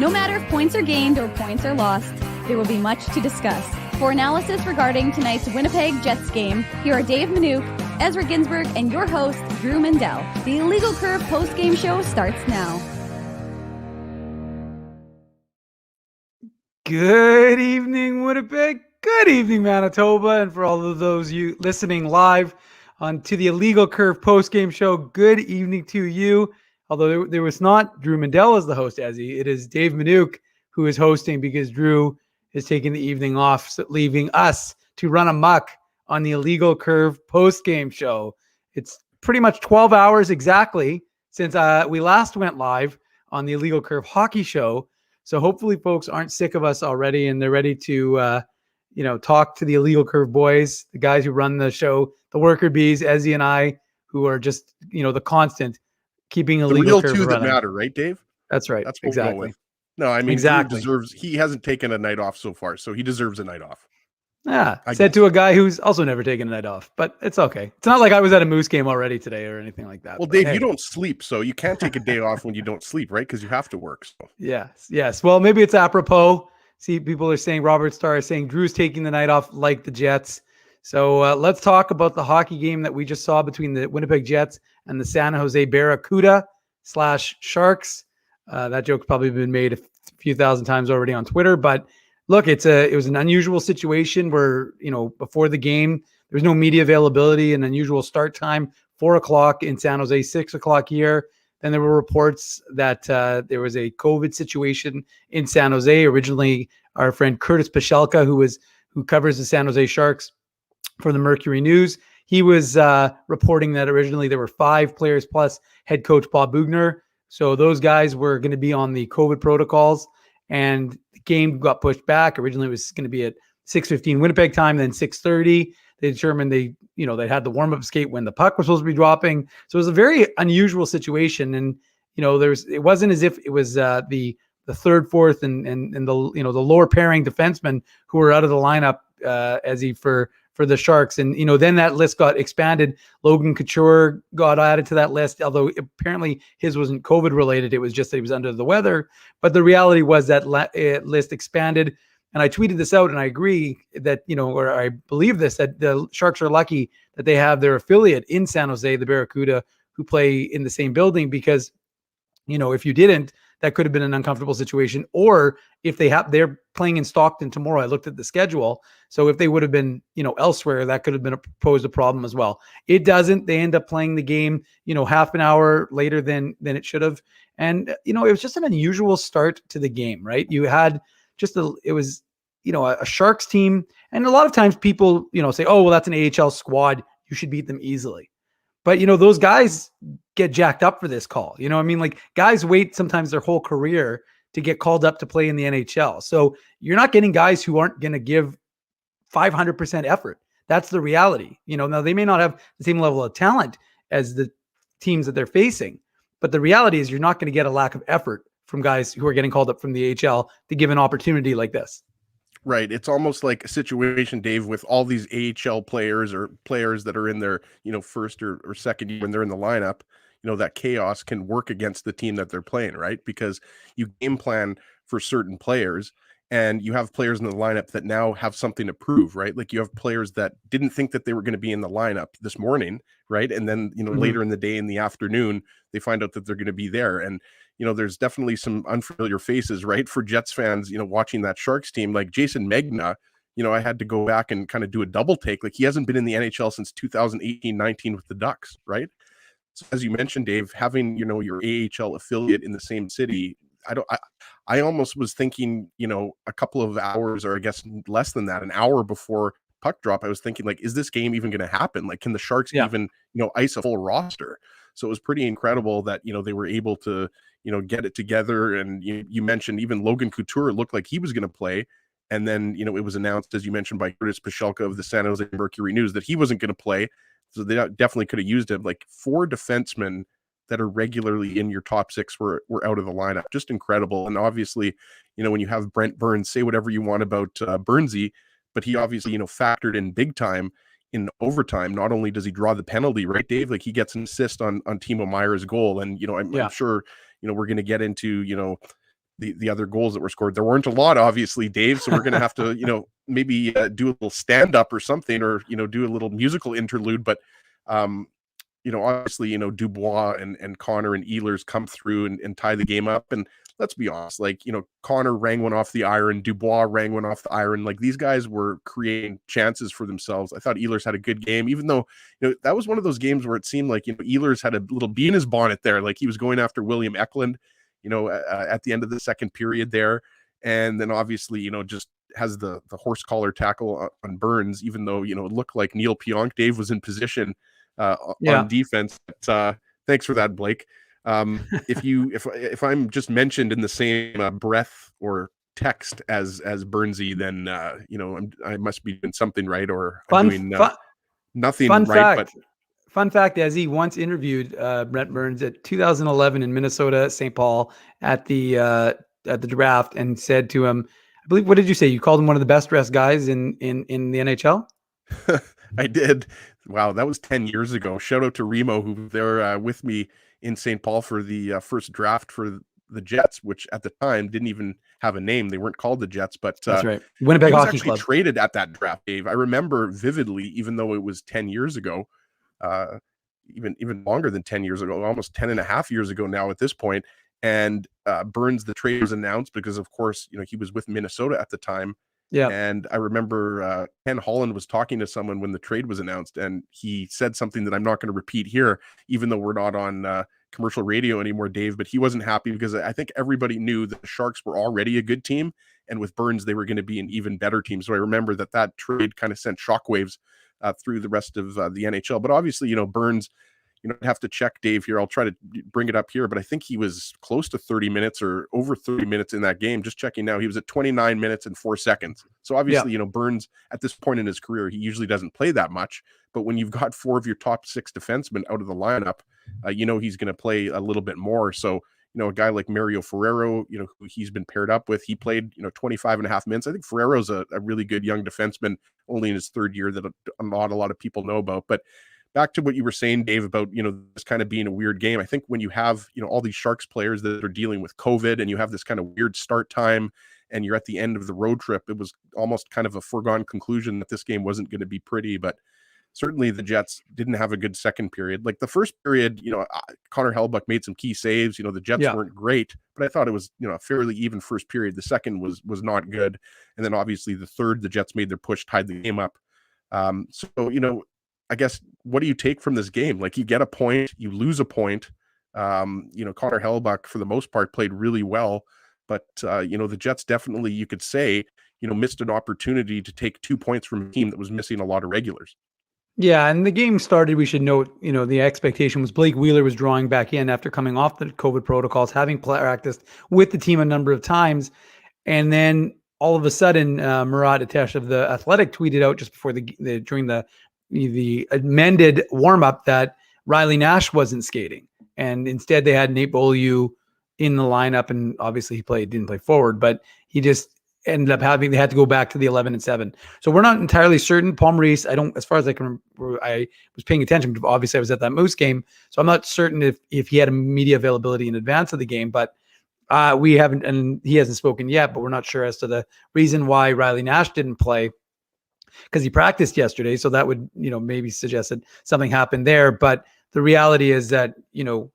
No matter if points are gained or points are lost, there will be much to discuss. For analysis regarding tonight's Winnipeg Jets game, here are Dave Minuk, Ezra Ginsburg, and your host, Drew Mandel. The Illegal Curve post-game show starts now. Good evening, Winnipeg. Good evening, Manitoba. And for all of those you listening live to the Illegal Curve post-game show, good evening to you. Although there was not Drew Mandel as the host, it is Dave Minuk who is hosting because Drew is taking the evening off, so leaving us to run amok on the Illegal Curve post-game show. It's pretty much 12 hours exactly since we last went live on the Illegal Curve hockey show. So hopefully folks aren't sick of us already and they're ready to, talk to the Illegal Curve boys, the guys who run the show, the worker bees, Ezzy and I, who are just, the constant keeping Illegal Curve running. The real two that matter, right, Dave? That's right. That's what exactly. we're going with. No, I mean, exactly. He hasn't taken a night off so far, so he deserves a night off. Yeah, said to a guy who's also never taken a night off, but it's okay. It's not like I was at a Moose game already today or anything like that. Well, Dave, you don't sleep, so you can't take a day off when you don't sleep, right? Because you have to work. So. Yes. Well, maybe it's apropos. See, people are saying, Robert Starr is saying Drew's taking the night off like the Jets. So let's talk about the hockey game that we just saw between the Winnipeg Jets and the San Jose Barracuda / Sharks. That joke's probably been made a few thousand times already on Twitter, but look, it was an unusual situation where, before the game, there was no media availability, an unusual start time, 4:00 in San Jose, 6:00 here. Then there were reports that there was a COVID situation in San Jose. Originally, our friend Curtis Pachelka, who covers the San Jose Sharks for the Mercury News, he was reporting that originally there were 5 players plus head coach Bob Boughner. So those guys were going to be on the COVID protocols, and the game got pushed back. Originally, it was going to be at 6:15 Winnipeg time, then 6:30. They determined they had the warm-up skate when the puck was supposed to be dropping. So it was a very unusual situation, and it wasn't as if it was the third, fourth, and the lower pairing defensemen who were out of the lineup for the Sharks. And, then that list got expanded. Logan Couture got added to that list, although apparently his wasn't COVID related. It was just that he was under the weather. But the reality was that list expanded. And I tweeted this out, and I agree that, or I believe this, that the Sharks are lucky that they have their affiliate in San Jose, the Barracuda, who play in the same building, because, if you didn't, that could have been an uncomfortable situation. Or if they're playing in Stockton tomorrow, I looked at the schedule. So if they would have been, elsewhere, that could have been posed a problem as well. It doesn't. They end up playing the game, half an hour later than it should have. And, it was just an unusual start to the game, right? You had a Sharks team. And a lot of times people, say, oh, well, that's an AHL squad. You should beat them easily. But, those guys get jacked up for this call. Like, guys wait sometimes their whole career to get called up to play in the NHL. So you're not getting guys who aren't going to give 500% effort. That's the reality. Now they may not have the same level of talent as the teams that they're facing, but the reality is you're not going to get a lack of effort from guys who are getting called up from the AHL to give an opportunity like this. Right. It's almost like a situation, Dave, with all these AHL players or players that are in their, first or second year when they're in the lineup, that chaos can work against the team that they're playing, right? Because you game plan for certain players and you have players in the lineup that now have something to prove, right? Like you have players that didn't think that they were going to be in the lineup this morning, right? And then, later in the day, in the afternoon, they find out that they're going to be there. And, there's definitely some unfamiliar faces, right? For Jets fans, watching that Sharks team, like Jason Megna, I had to go back and kind of do a double take. Like he hasn't been in the NHL since 2018-19 with the Ducks, right? So as you mentioned, Dave, having, your AHL affiliate in the same city, I almost was thinking, a couple of hours, or I guess less than that, an hour before puck drop, I was thinking, like, is this game even going to happen? Like, can the Sharks even, ice a full roster? So it was pretty incredible that, they were able to, get it together. And you mentioned even Logan Couture looked like he was going to play. And then, it was announced, as you mentioned, by Curtis Pachelka of the San Jose Mercury News that he wasn't going to play. So they definitely could have used him. Like 4 defensemen that are regularly in your top 6 were out of the lineup. Just incredible. And obviously, when you have Brent Burns, say whatever you want about Burnsy, but he obviously, factored in big time in overtime. Not only does he draw the penalty, right, Dave? Like he gets an assist on Timo Meier's goal. And, I'm sure, we're going to get into, the other goals that were scored. There weren't a lot, obviously, Dave. So we're going to have to, maybe do a little stand up or something, or, do a little musical interlude. But, obviously, Dubois and Connor and Ehlers come through and tie the game up. And let's be honest, Connor rang one off the iron, Dubois rang one off the iron. Like, these guys were creating chances for themselves. I thought Ehlers had a good game, even though, that was one of those games where it seemed like, Ehlers had a little bee in his bonnet there. Like, he was going after William Eklund, at the end of the second period there. And then obviously, just has the horse collar tackle on Burns, even though, it looked like Neil Pionk, Dave, was in position on defense. But, thanks for that, Blake. If I'm just mentioned in the same breath or text as Burnsy, then I must be doing something right, or I'm doing nothing right. But fun fact, as he once interviewed Brent Burns at 2011 in Minnesota, St. Paul at the draft, and said to him, I believe, what did you say? You called him one of the best dressed guys in the NHL? I did. Wow, that was 10 years ago. Shout out to Remo, who they're with me in St. Paul for the first draft for the Jets, which at the time didn't even have a name. They weren't called the Jets, but that's right. Winnipeg Hockey Club traded at that draft, Dave. I remember vividly, even though it was 10 years ago, even longer than 10 years ago, almost 10 and a half years ago now at this point. And Burns, the trade was announced because, of course, he was with Minnesota at the time. Yeah. And I remember Ken Holland was talking to someone when the trade was announced, and he said something that I'm not going to repeat here, even though we're not on commercial radio anymore, Dave. But he wasn't happy because I think everybody knew that the Sharks were already a good team, and with Burns, they were going to be an even better team. So I remember that trade kind of sent shockwaves through the rest of the NHL. But obviously, Burns, have to check Dave here. I'll try to bring it up here, but I think he was close to 30 minutes or over 30 minutes in that game. Just checking now, he was at 29 minutes and 4 seconds. So obviously, Burns at this point in his career, he usually doesn't play that much, but when you've got 4 of your top 6 defensemen out of the lineup, he's going to play a little bit more. So, a guy like Mario Ferrero, who he's been paired up with, he played, 25 and a half minutes. I think Ferrero's a really good young defenseman, only in his third year, that not a lot of people know about. But back to what you were saying, Dave, about, this kind of being a weird game. I think when you have, all these Sharks players that are dealing with COVID, and you have this kind of weird start time, and you're at the end of the road trip, it was almost kind of a foregone conclusion that this game wasn't going to be pretty. But certainly the Jets didn't have a good second period. Like the first period, Connor Hellebuyck made some key saves. The Jets weren't great, but I thought it was, a fairly even first period. The second was not good. And then obviously the third, the Jets made their push, tied the game up. I guess, what do you take from this game? Like, you get a point, you lose a point. Connor Hellebuyck, for the most part, played really well. But, the Jets definitely, you could say, missed an opportunity to take 2 points from a team that was missing a lot of regulars. Yeah, and the game started, we should note, the expectation was Blake Wheeler was drawing back in after coming off the COVID protocols, having practiced with the team a number of times. And then all of a sudden, Murat Atesh of The Athletic tweeted out just before during the amended warm-up that Riley Nash wasn't skating, and instead they had Nate Beaulieu in the lineup, and obviously he didn't play forward, but he just ended up they had to go back to the 11-7. So we're not entirely certain. Paul Maurice, as far as I can remember, I was paying attention, obviously I was at that Moose game, so I'm not certain if he had a media availability in advance of the game, but we haven't, and he hasn't spoken yet, but we're not sure as to the reason why Riley Nash didn't play, because he practiced yesterday. So that would, maybe suggest that something happened there. But the reality is that, you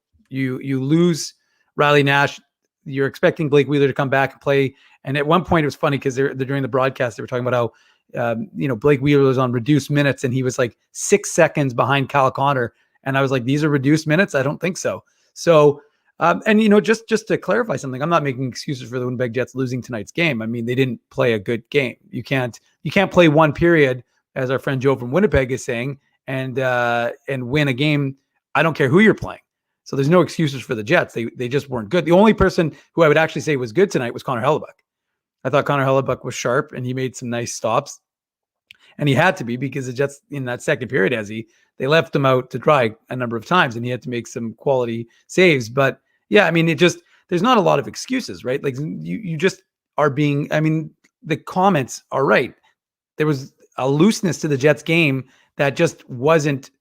lose Riley Nash, you're expecting Blake Wheeler to come back and play. And at one point it was funny because they're during the broadcast, they were talking about how, Blake Wheeler was on reduced minutes and he was like 6 seconds behind Kyle Connor. And I was like, these are reduced minutes? I don't think so. So, and just to clarify something, I'm not making excuses for the Winnipeg Jets losing tonight's game. I mean, they didn't play a good game. You can't play one period, as our friend Joe from Winnipeg is saying, and win a game. I don't care who you're playing. So there's no excuses for the Jets. They just weren't good. The only person who I would actually say was good tonight was Connor Hellebuyck. I thought Connor Hellebuyck was sharp and he made some nice stops. And he had to be, because the Jets in that second period, they left him out to dry a number of times and he had to make some quality saves. But yeah, I mean, there's not a lot of excuses, right? Like you just are being, I mean, the comments are right. There was a looseness to the Jets game that just wasn't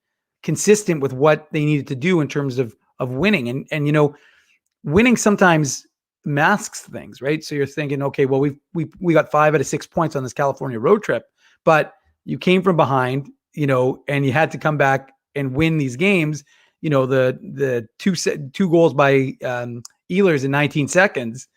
consistent with what they needed to do in terms of winning. And winning sometimes masks things, right? So you're thinking, okay, well, we got 5 out of 6 points on this California road trip, but you came from behind, and you had to come back and win these games. The two goals by Ehlers in 19 seconds.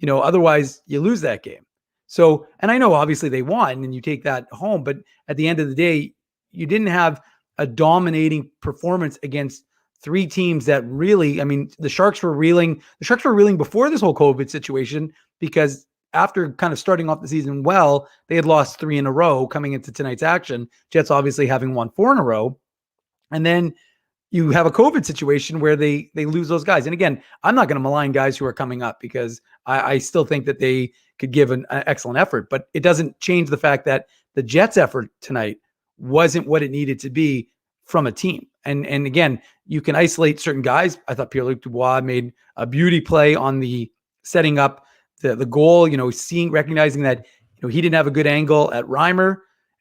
Otherwise you lose that game. So, and I know obviously they won and you take that home, but at the end of the day, you didn't have a dominating performance against 3 teams that really, the Sharks were reeling. The Sharks were reeling before this whole COVID situation because after kind of starting off the season well, they had lost 3 in a row coming into tonight's action. Jets obviously having won 4 in a row. And then you have a COVID situation where they lose those guys. And again, I'm not going to malign guys who are coming up because I still think that they could give an excellent effort, but it doesn't change the fact that the Jets' effort tonight wasn't what it needed to be from a team. And again, you can isolate certain guys. I thought Pierre-Luc Dubois made a beauty play on the setting up the goal, recognizing that he didn't have a good angle at Reimer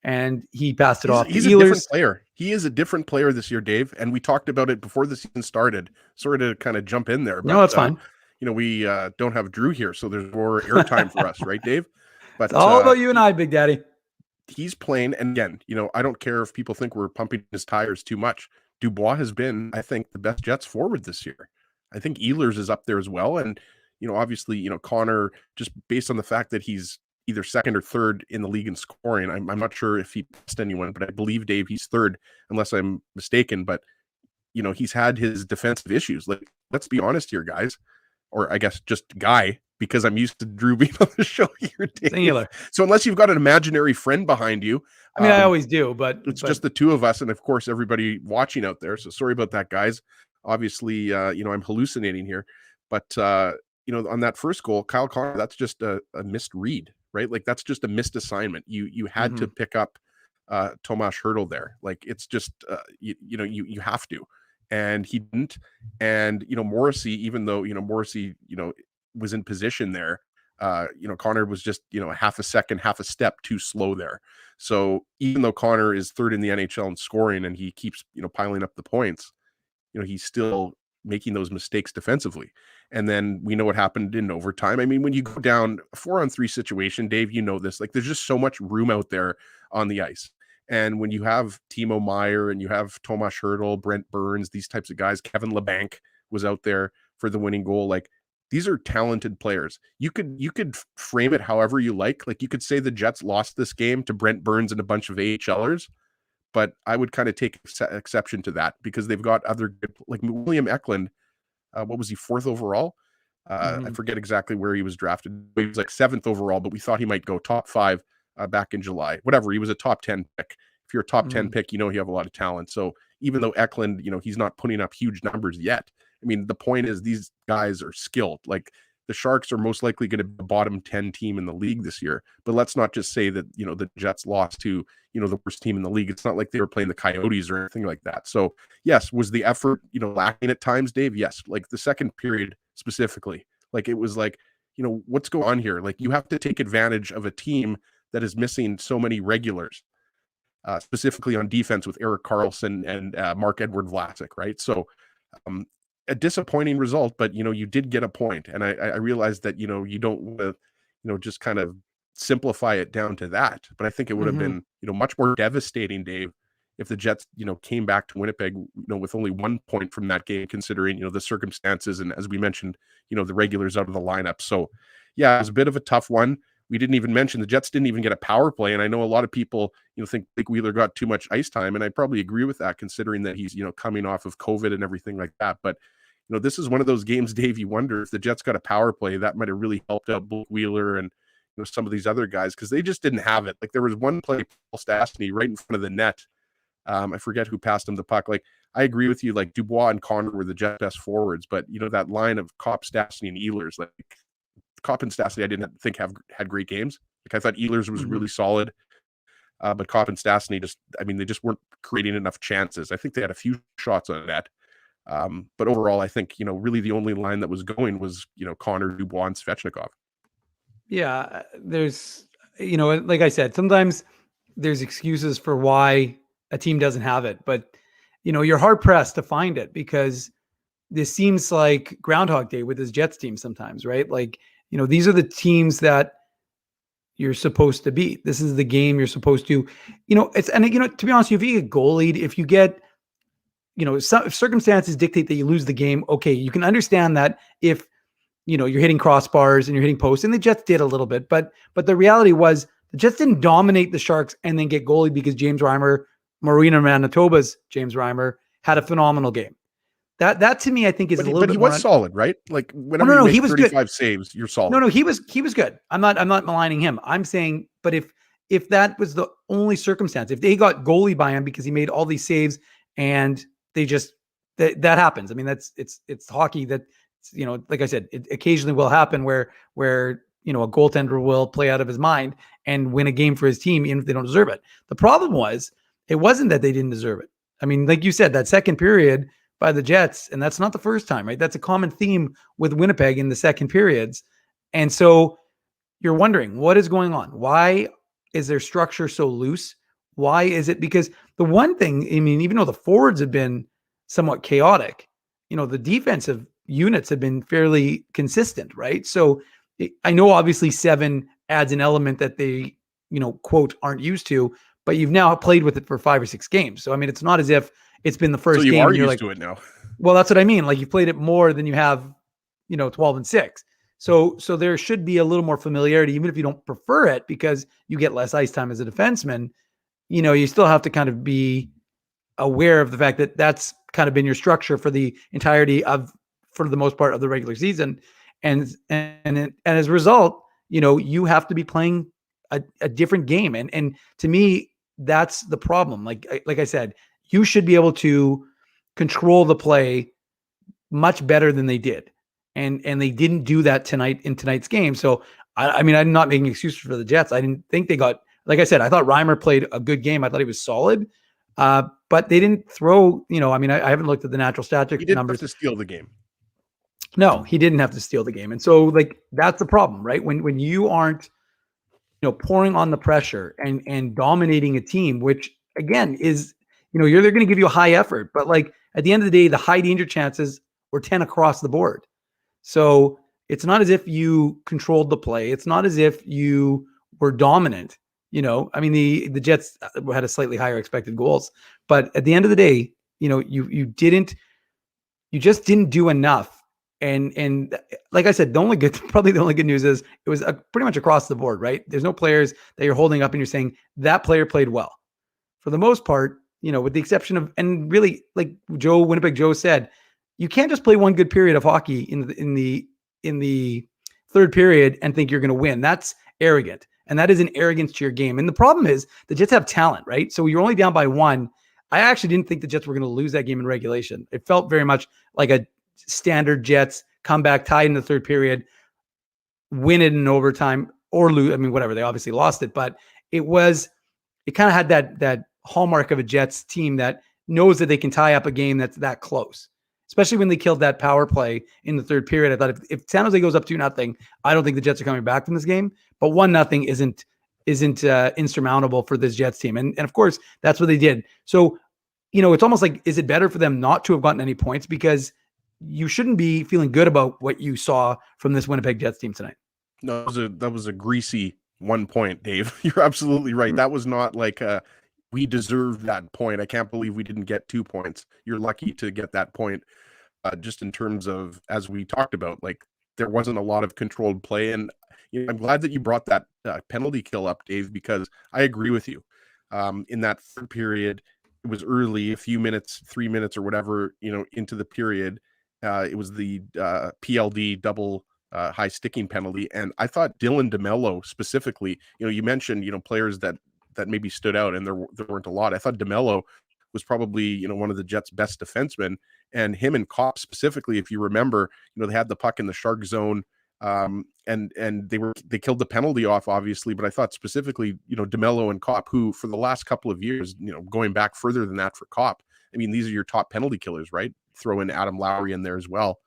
and he passed it off. He's a different player. He is a different player this year, Dave. And we talked about it before the season started. Sorry to kind of jump in there. But, no, that's fine. We don't have Drew here, so there's more airtime for us, right, Dave? But it's all about you and I, Big Daddy. He's playing, and again, I don't care if people think we're pumping his tires too much. Dubois has been, I think, the best Jets forward this year. I think Ehlers is up there as well, and obviously, Connor, just based on the fact that he's either second or third in the league in scoring. I'm not sure if he passed anyone, but I believe, Dave, he's third, unless I'm mistaken. But he's had his defensive issues. Like, let's be honest here, guys, or I guess just guy, because I'm used to Drew being on the show here, Dave. Singular. So unless you've got an imaginary friend behind you, I always do, but it's just the two of us, and of course everybody watching out there. So sorry about that, guys. Obviously, I'm hallucinating here, but on that first goal, Kyle Connor, that's just a missed read, right? Like, that's just a missed assignment. You had to pick up Tomas Hertl there. Like, it's just you have to, and he didn't. And Morrissey, even though Morrissey was in position there, Connor was just half a second, half a step too slow there. So even though Connor is third in the NHL in scoring and he keeps piling up the points, he's still making those mistakes defensively. And then we know what happened in overtime. I mean, when you go down a 4-on-3 situation, Dave, this, like, there's just so much room out there on the ice. And when you have Timo Meier and you have Tomas Hertl, Brent Burns, these types of guys, Kevin LeBanc was out there for the winning goal. Like, these are talented players. You could frame it however you like. Like, you could say the Jets lost this game to Brent Burns and a bunch of AHLers, but I would kind of take exception to that because they've got other good, like William Eklund. What was he, 4th overall? I forget exactly where he was drafted. He was like 7th overall, but we thought he might go top 5 back in July. Whatever, he was a top 10 pick. If you're a top 10 pick, you have a lot of talent. So even though Eklund, he's not putting up huge numbers yet, I mean, the point is these guys are skilled. Like, the Sharks are most likely going to be the bottom 10 team in the league this year. But let's not just say that, the Jets lost to, the worst team in the league. It's not like they were playing the Coyotes or anything like that. So yes, was the effort, lacking at times, Dave? Yes. Like, the second period specifically, like, it was like, what's going on here? Like, you have to take advantage of a team that is missing so many regulars, specifically on defense with Erik Karlsson and Marc-Edouard Vlasic, right? So, a disappointing result, but you did get a point, and I realized that you don't want to just kind of simplify it down to that, but I think it would have been much more devastating, Dave, if the Jets came back to Winnipeg with only 1 point from that game, considering the circumstances, and as we mentioned, the regulars out of the lineup. So yeah, it was a bit of a tough one. We didn't even mention the Jets didn't even get a power play, and I know a lot of people think Blake Wheeler got too much ice time, and I probably agree with that, considering that he's coming off of COVID and everything like that. But this is one of those games, Dave, you wonder if the Jets got a power play, that might have really helped out Blake Wheeler and some of these other guys, because they just didn't have it. Like, there was one play, Paul Stastny, right in front of the net. I forget who passed him the puck. Like, I agree with you. Like, Dubois and Connor were the Jets' best forwards, but that line of Kopp, Stastny, and Ehlers, like, Kopp and Stastny, I didn't think had great games. Like, I thought Ehlers was really solid, but Kopp and Stastny they just weren't creating enough chances. I think they had a few shots on net. But overall, I think, really the only line that was going was, Connor, Dubois, and Svechnikov. Yeah, there's, like I said, sometimes there's excuses for why a team doesn't have it, but, you're hard pressed to find it because this seems like Groundhog Day with his Jets team sometimes, right? Like, these are the teams that you're supposed to beat. This is the game you're supposed to, to be honest, if you get goal lead, if you get, if circumstances dictate that you lose the game, okay, you can understand that if, you're hitting crossbars and you're hitting posts, and the Jets did a little bit, but the reality was the Jets didn't dominate the Sharks and then get goalie because James Reimer, Marina Manitoba's James Reimer, had a phenomenal game. That to me, I think is a little bit. But he was solid, right? Like whenever you make 35 saves, you're solid. No, he was good. I'm not maligning him. I'm saying, but if that was the only circumstance, if they got goalie by him because he made all these saves and they just that happens. I mean, it's hockey that, like I said, it occasionally will happen where a goaltender will play out of his mind and win a game for his team even if they don't deserve it. The problem it wasn't that they didn't deserve it. I mean, like you said, that second period by the Jets, and that's not the first time, right? That's a common theme with Winnipeg in the second periods. And so you're wondering, what is going on? Why is their structure so loose? Why is it? Because the one thing, I mean, even though the forwards have been somewhat chaotic, the defensive units have been fairly consistent, right? So I know obviously 7 adds an element that they, quote, aren't used to, but you've now played with it for 5 or 6 games. So, I mean, it's not as if it's been the first game. So you are used like, to it now. Well, that's what I mean. Like you played it more than you have, 12-6. So there should be a little more familiarity, even if you don't prefer it because you get less ice time as a defenseman. You still have to kind of be aware of the fact that that's kind of been your structure for the entirety of, for the most part, of the regular season. And as a result, you have to be playing a different game. And to me, that's the problem. Like I said, you should be able to control the play much better than they did. And they didn't do that in tonight's game. So, I mean, I'm not making excuses for the Jets. I didn't think they got, like I said, I thought Reimer played a good game. I thought he was solid. But they didn't throw, I mean, I haven't looked at the natural statistics he didn't numbers. Have to steal the game. No, he didn't have to steal the game. And so like, that's the problem, right? When you aren't, pouring on the pressure and dominating a team, which again is, they're going to give you a high effort, but like at the end of the day, the high danger chances were 10 across the board. So it's not as if you controlled the play. It's not as if you were dominant. I mean, the Jets had a slightly higher expected goals, but at the end of the day, you just didn't do enough. And like I said, probably the only good news is it was pretty much across the board, right? There's no players that you're holding up and you're saying that player played well. For the most part, with the exception of, and really like Winnipeg Joe said, you can't just play one good period of hockey in the third period and think you're going to win. That's arrogant. And that is an arrogance to your game. And the problem is the Jets have talent, right? So you're only down by 1. I actually didn't think the Jets were going to lose that game in regulation. It felt very much like a standard Jets comeback, tied in the third period, win it in overtime or lose. I mean, whatever, they obviously lost it, but it kind of had that hallmark of a Jets team that knows that they can tie up a game that's that close, especially when they killed that power play in the third period. I thought if San Jose goes up 2-0, I don't think the Jets are coming back from this game, but 1-0 isn't insurmountable for this Jets team. And of course that's what they did. So, it's almost like, is it better for them not to have gotten any points? Because you shouldn't be feeling good about what you saw from this Winnipeg Jets team tonight. No, that was a greasy 1 point, Dave. You're absolutely right. That was not like we deserved that point. I can't believe we didn't get 2 points. You're lucky to get that point. Just in terms of, as we talked about, like there wasn't a lot of controlled play. And I'm glad that you brought that penalty kill up, Dave, because I agree with you. In that third period, it was early, a few minutes, 3 minutes or whatever, into the period. It was the PLD double high sticking penalty. And I thought Dylan DeMello specifically, you mentioned, players that maybe stood out, and there weren't a lot. I thought DeMello was probably, one of the Jets' best defensemen, and him and Kopp specifically, if you remember, they had the puck in the Shark zone, and they killed the penalty off, obviously, but I thought specifically, DeMello and Kopp, who for the last couple of years, going back further than that for Kopp, I mean, these are your top penalty killers, right? Throw in Adam Lowry in there as well.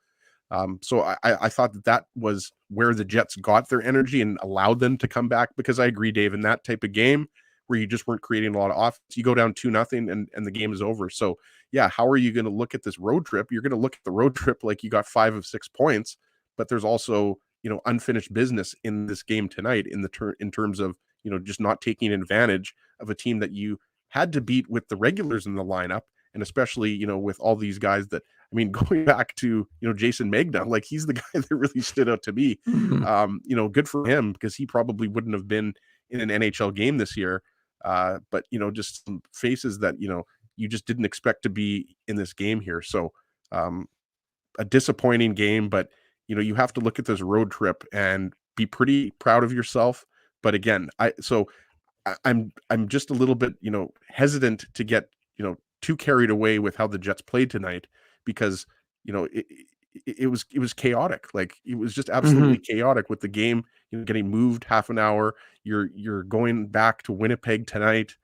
So I thought that was where the Jets got their energy and allowed them to come back, because I agree, Dave, in that type of game where you just weren't creating a lot of offense. You go down 2-0 and the game is over. So yeah, how are you going to look at this road trip? You're going to look at the road trip like you got 5 of 6 points, but there's also, unfinished business in this game tonight in terms of, just not taking advantage of a team that you had to beat with the regulars in the lineup. And especially, with all these guys that, going back to, Jason Magna, like he's the guy that really stood out to me. Good for him, because he probably wouldn't have been in an NHL game this year. But, just some faces that, you just didn't expect to be in this game here. So a disappointing game, but, you have to look at this road trip and be pretty proud of yourself. But again, I'm just a little bit, hesitant to get, too carried away with how the Jets played tonight, because, it was chaotic. Like it was just absolutely chaotic with the game, getting moved half an hour. You're going back to Winnipeg tonight.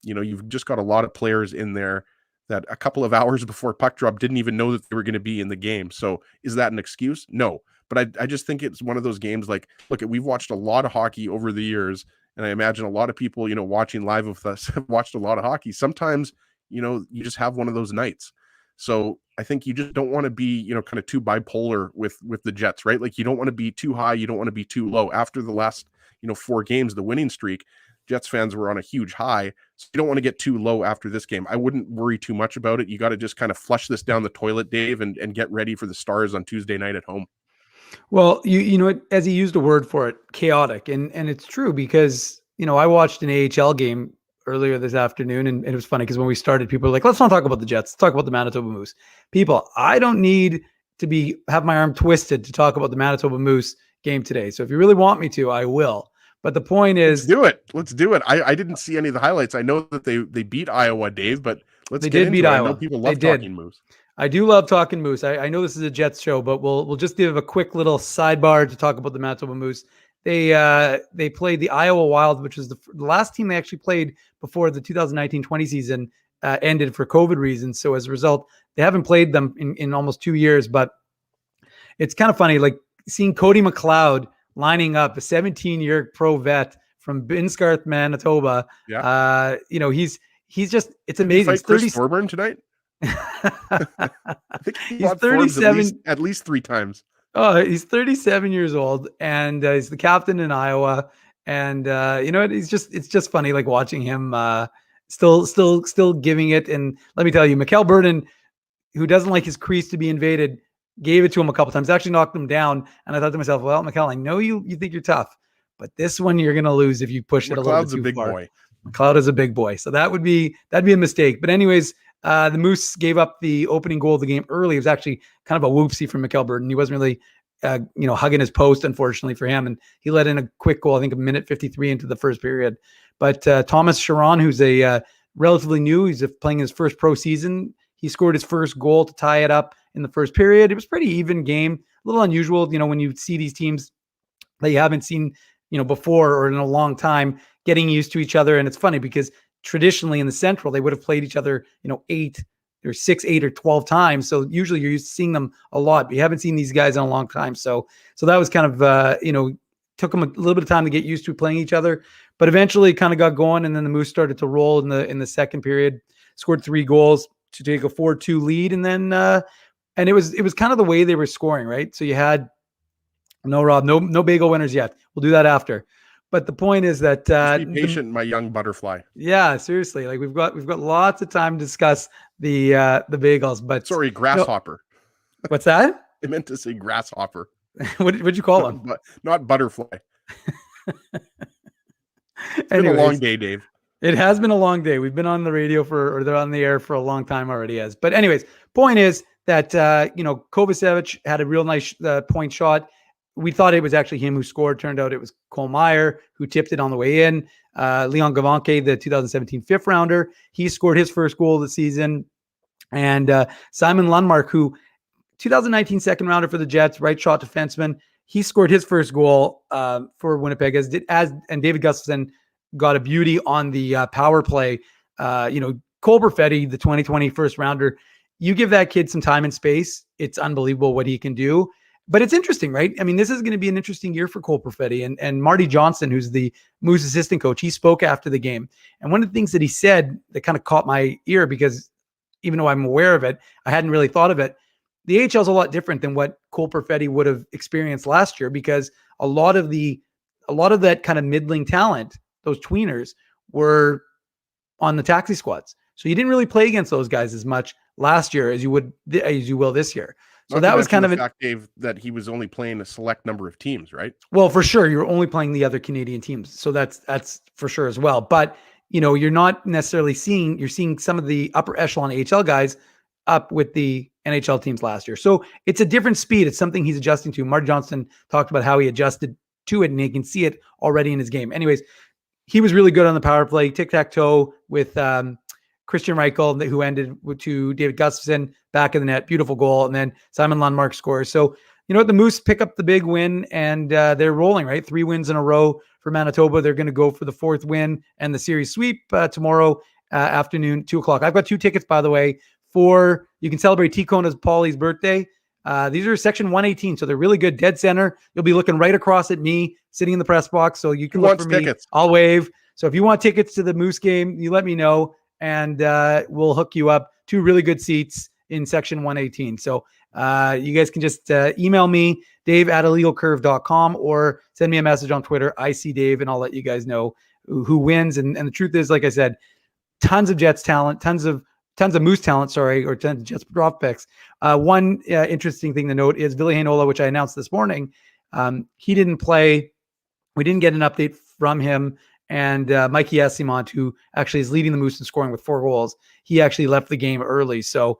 You've just got a lot of players in there that a couple of hours before puck drop didn't even know that they were going to be in the game. So is that an excuse? No. But I just think it's one of those games, like, look, we've watched a lot of hockey over the years, and I imagine a lot of people, watching live with us have watched a lot of hockey. Sometimes, you just have one of those nights. So I think you just don't want to be, kind of too bipolar with the Jets, right? Like you don't want to be too high. You don't want to be too low. After the last, 4 games, the winning streak, Jets fans were on a huge high. So you don't want to get too low after this game. I wouldn't worry too much about it. You got to just kind of flush this down the toilet, Dave, and get ready for the Stars on Tuesday night at home. Well, you know what, as he used a word for it, chaotic. And it's true, because, I watched an AHL game earlier this afternoon, and it was funny because when we started, people were like, let's not talk about the Jets, let's talk about the Manitoba Moose. People, I don't need to have my arm twisted to talk about the Manitoba Moose game today. So if you really want me to, I will. But the point is, Let's do it. I didn't see any of the highlights. I know that they beat Iowa, Dave, but they did beat Iowa. I know people love talking Moose. I do love talking Moose. I know this is a Jets show, but we'll just give a quick little sidebar to talk about the Manitoba Moose. They played the Iowa Wild, which is the last team they actually played before the 2019-20 season ended for COVID reasons. So as a result, they haven't played them in almost 2 years. But it's kind of funny, like seeing Cody McLeod lining up, a 17-year pro vet from Binscarth, Manitoba. Yeah. He's just, it's amazing. He's Chris Thorburn tonight. I think he's 37 at least 3 times. Oh, he's 37 years old, and he's the captain in Iowa. And it's just funny, like watching him still giving it. And let me tell you, Mikkel Burden, who doesn't like his crease to be invaded, gave it to him a couple times, actually knocked him down. And I thought to myself, well, Mikkel, I know you think you're tough, but this one you're going to lose if you push it a little bit too far. Boy. McLeod is a big boy. So that'd be a mistake. But anyways, the Moose gave up the opening goal of the game early. It was actually kind of a whoopsie from Mikkel Burden. He wasn't really, hugging his post, unfortunately for him. And he let in a quick goal, I think a minute 53 into the first period. But Thomas Charon, who's a relatively new, he's playing his first pro season. He scored his first goal to tie it up in the first period. It was a pretty even game, a little unusual, when you see these teams that you haven't seen, before or in a long time, getting used to each other. And it's funny because traditionally in the Central, they would have played each other, 8 or 6, 8 or 12 times. So usually you're used to seeing them a lot, but you haven't seen these guys in a long time. So that was kind of, took them a little bit of time to get used to playing each other, but eventually kind of got going. And then the Moose started to roll in the second period, scored 3 goals to take a 4-2 lead. And then, and it was kind of the way they were scoring, right? So you had no bagel winners yet. We'll do that after. But the point is that be patient, my young butterfly. Yeah, seriously. Like we've got lots of time to discuss the bagels. But sorry, grasshopper. What's that? I meant to say grasshopper. What'd you call them? But not butterfly. It's been a long day, Dave. It has been a long day. We've been on the radio they're on the air for a long time already. But anyways, point is that Kovacevic had a real nice point shot. We thought it was actually him who scored. Turned out it was Cole Meyer who tipped it on the way in. Leon Gavanke, the 2017 fifth rounder, he scored his first goal of the season. And Simon Lundmark, who 2019 second rounder for the Jets, right shot defenseman, he scored his first goal for Winnipeg, and David Gustafsson got a beauty on the power play. Cole Perfetti, the 2020 first rounder, you give that kid some time and space, it's unbelievable what he can do. But it's interesting, right? I mean, this is going to be an interesting year for Cole Perfetti and Marty Johnson, who's the Moose assistant coach. He spoke after the game. And one of the things that he said that kind of caught my ear, because even though I'm aware of it, I hadn't really thought of it. The AHL is a lot different than what Cole Perfetti would have experienced last year, because a lot of that kind of middling talent, those tweeners, were on the taxi squads. So you didn't really play against those guys as much last year as you will this year. So that was kind of the fact, Dave, that he was only playing a select number of teams, right? Well, for sure, you're only playing the other Canadian teams, so that's for sure as well. But you're not necessarily seeing some of the upper echelon AHL guys up with the NHL teams last year. So it's a different speed. It's something he's adjusting to. Mark Johnson talked about how he adjusted to it, and he can see it already in his game. Anyways, he was really good on the power play, tic-tac-toe with Christian Reichel, who ended to David Gustafson back in the net. Beautiful goal. And then Simon Lundmark scores. So, the Moose pick up the big win, and they're rolling, right? 3 wins in a row for Manitoba. They're going to go for the 4th win and the series sweep tomorrow afternoon, 2:00. I've got 2 tickets, by the way, you can celebrate T-Kona's Paulie's birthday. These are section 118, so they're really good. Dead center. You'll be looking right across at me, sitting in the press box, so you can look for me. Tickets? I'll wave. So if you want tickets to the Moose game, you let me know, and we'll hook you up. 2 really good seats in section 118. So you guys can just email me, dave@illegalcurve.com, or send me a message on Twitter, ICDave, and I'll let you guys know who wins. And the truth is, like I said, tons of Jets talent, tons of Moose talent, or tons of Jets draft picks. One interesting thing to note is Ville Heinola, which I announced this morning. He didn't play. We didn't get an update from him. And Mikey Esimont, who actually is leading the Moose in scoring with 4 goals, he actually left the game early. So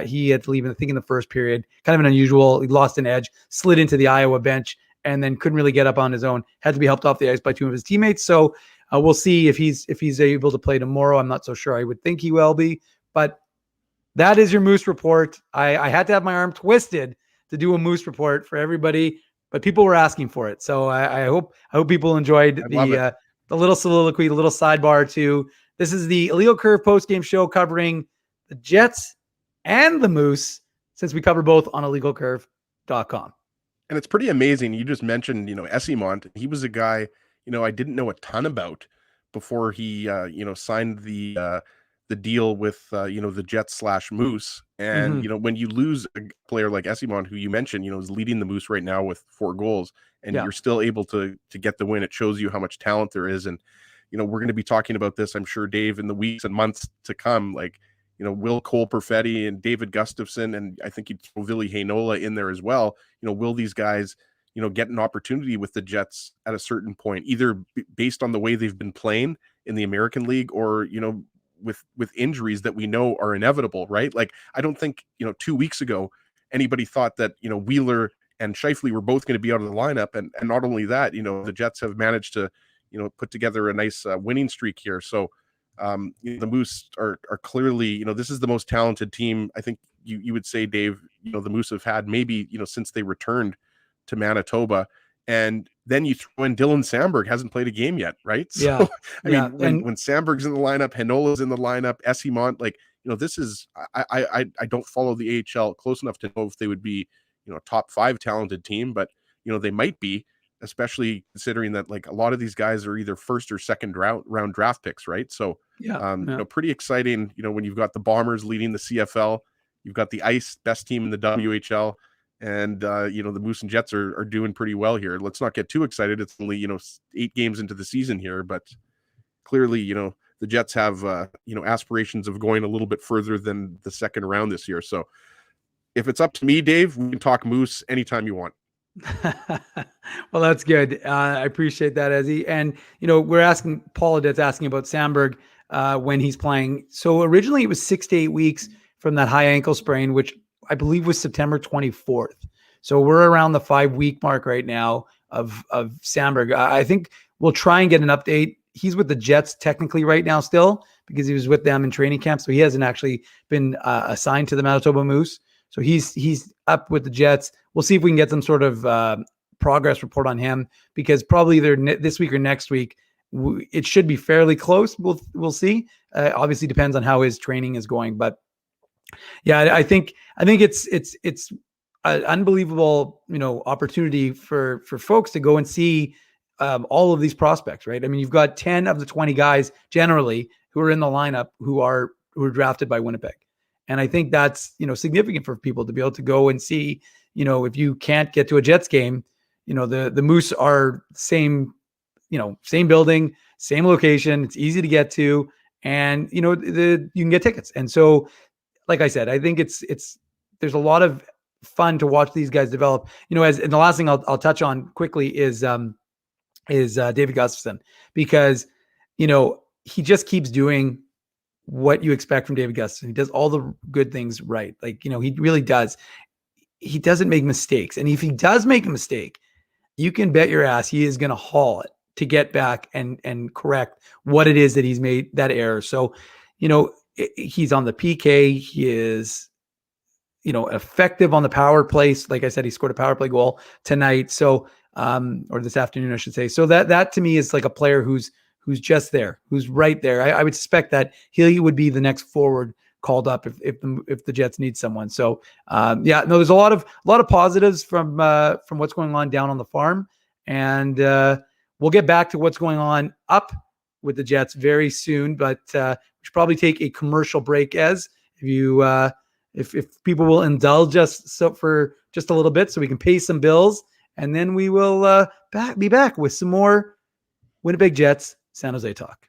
he had to leave, I think, in the first period. Kind of an unusual. He lost an edge, slid into the Iowa bench, and then couldn't really get up on his own. Had to be helped off the ice by 2 of his teammates. So we'll see if he's able to play tomorrow. I'm not so sure. I would think he will be. But that is your Moose report. I had to have my arm twisted to do a Moose report for everybody, but people were asking for it. So I hope people enjoyed the little soliloquy, the little sidebar too. This is the Illegal Curve post-game show covering the Jets and the Moose, since we cover both on illegalcurve.com. And it's pretty amazing. You just mentioned, Esimont. He was a guy, I didn't know a ton about before he, signed the deal with, the Jets / Moose. And, when you lose a player like Esimont, who you mentioned, is leading the Moose right now with 4 goals, and you're still able to get the win, it shows you how much talent there is. And, we're going to be talking about this, I'm sure, Dave, in the weeks and months to come. Like, will Cole Perfetti and David Gustafson, and I think you'd throw Ville Heinola in there as well. Will these guys, get an opportunity with the Jets at a certain point, either based on the way they've been playing in the American League, or, with injuries that we know are inevitable, right? Like, I don't think, 2 weeks ago, anybody thought that, Wheeler and Scheifele were both going to be out of the lineup. And not only that, the Jets have managed to, put together a nice winning streak here. So the Moose are clearly, this is the most talented team, I think you would say, Dave, the Moose have had maybe, since they returned to Manitoba. And then you throw in Dylan Samberg, hasn't played a game yet, right? So, Yeah. I mean, when Samberg's in the lineup, Heinola's in the lineup, Esimont, like, this is, I don't follow the AHL close enough to know if they would be, a top 5 talented team, but, they might be, especially considering that, like, a lot of these guys are either first or second round draft picks, right? So, pretty exciting, when you've got the Bombers leading the CFL, you've got the Ice, best team in the WHL, and, the Moose and Jets are doing pretty well here. Let's not get too excited. It's only, 8 games into the season here, but clearly, the Jets have, aspirations of going a little bit further than the second round this year. So if it's up to me, Dave, we can talk Moose anytime you want. Well, that's good. I appreciate that, Ezzy. And, we're asking, Paul Adet's asking about Samberg when he's playing. So originally it was 6 to 8 weeks from that high ankle sprain, which I believe was September 24th. So we're around the 5-week mark right now of Samberg. I think we'll try and get an update. He's with the Jets technically right now still, because he was with them in training camp. So he hasn't actually been assigned to the Manitoba Moose. So he's up with the Jets. We'll see if we can get some sort of progress report on him, because probably either this week or next week, it should be fairly close. We'll see. Obviously depends on how his training is going, but yeah, I think it's an unbelievable, opportunity for folks to go and see all of these prospects, right? I mean, you've got 10 of the 20 guys generally who are in the lineup who are drafted by Winnipeg. And I think that's, significant for people to be able to go and see, if you can't get to a Jets game, the Moose are same building, same location. It's easy to get to, and you can get tickets. And so, like I said, I think there's a lot of fun to watch these guys develop. And the last thing I'll touch on quickly is David Gustafson, because he just keeps doing what you expect from David Gustafson. He does all the good things right. Like, he really does. He doesn't make mistakes. And if he does make a mistake, you can bet your ass he is going to haul it to get back and correct what it is that he's made that error. So, he's on the PK. He is, effective on the power play. Like I said, he scored a power play goal tonight. So, or this afternoon, I should say. So that to me is like a player who's just there, who's right there. I would suspect that he would be the next forward called up if the Jets need someone. So there's a lot of positives from what's going on down on the farm, and we'll get back to what's going on up with the Jets very soon. But we should probably take a commercial break, if people will indulge us for just a little bit, so we can pay some bills, and then we will be back with some more Winnipeg Jets San Jose talk.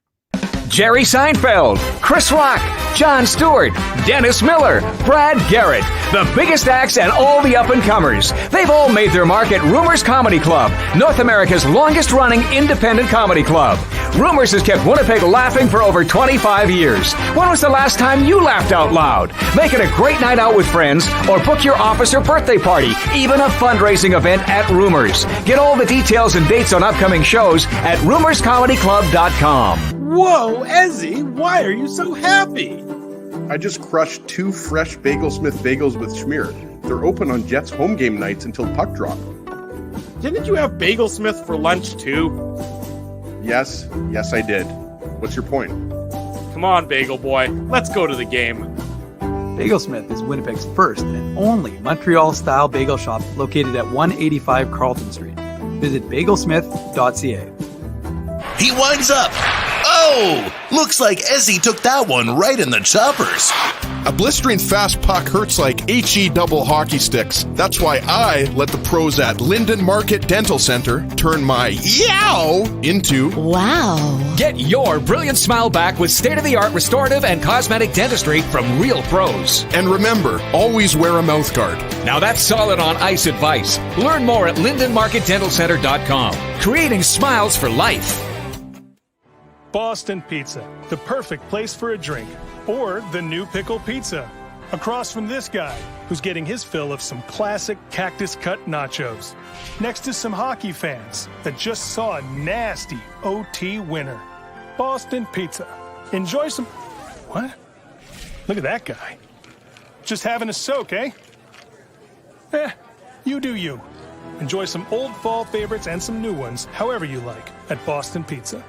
Jerry Seinfeld, Chris Rock, Jon Stewart, Dennis Miller, Brad Garrett, the biggest acts and all the up-and-comers. They've all made their mark at Rumors Comedy Club, North America's longest-running independent comedy club. Rumors has kept Winnipeg laughing for over 25 years. When was the last time you laughed out loud? Make it a great night out with friends, or book your office or birthday party, even a fundraising event at Rumors. Get all the details and dates on upcoming shows at rumorscomedyclub.com. Whoa, Ezzy, why are you so happy? I just crushed 2 fresh Bagelsmith bagels with schmear. They're open on Jets home game nights until puck drop. Didn't you have Bagelsmith for lunch too? Yes, I did. What's your point? Come on, Bagel Boy, let's go to the game. Bagelsmith is Winnipeg's first and only Montreal-style bagel shop located at 185 Carlton Street. Visit bagelsmith.ca. He winds up. Oh! Looks like Ezzy took that one right in the choppers. A blistering fast puck hurts like HE double hockey sticks. That's why I let the pros at Linden Market Dental Center turn my yow into wow. Get your brilliant smile back with state-of-the-art restorative and cosmetic dentistry from real pros. And remember, always wear a mouth guard. Now that's solid on ice advice. Learn more at lindenmarketdentalcenter.com. Creating smiles for life. Boston Pizza, the perfect place for a drink. Or the new pickle pizza. Across from this guy, who's getting his fill of some classic cactus cut nachos. Next to some hockey fans that just saw a nasty OT winner. Boston Pizza. Enjoy some... What? Look at that guy. Just having a soak, eh? You do you. Enjoy some old fall favorites and some new ones, however you like, at Boston Pizza.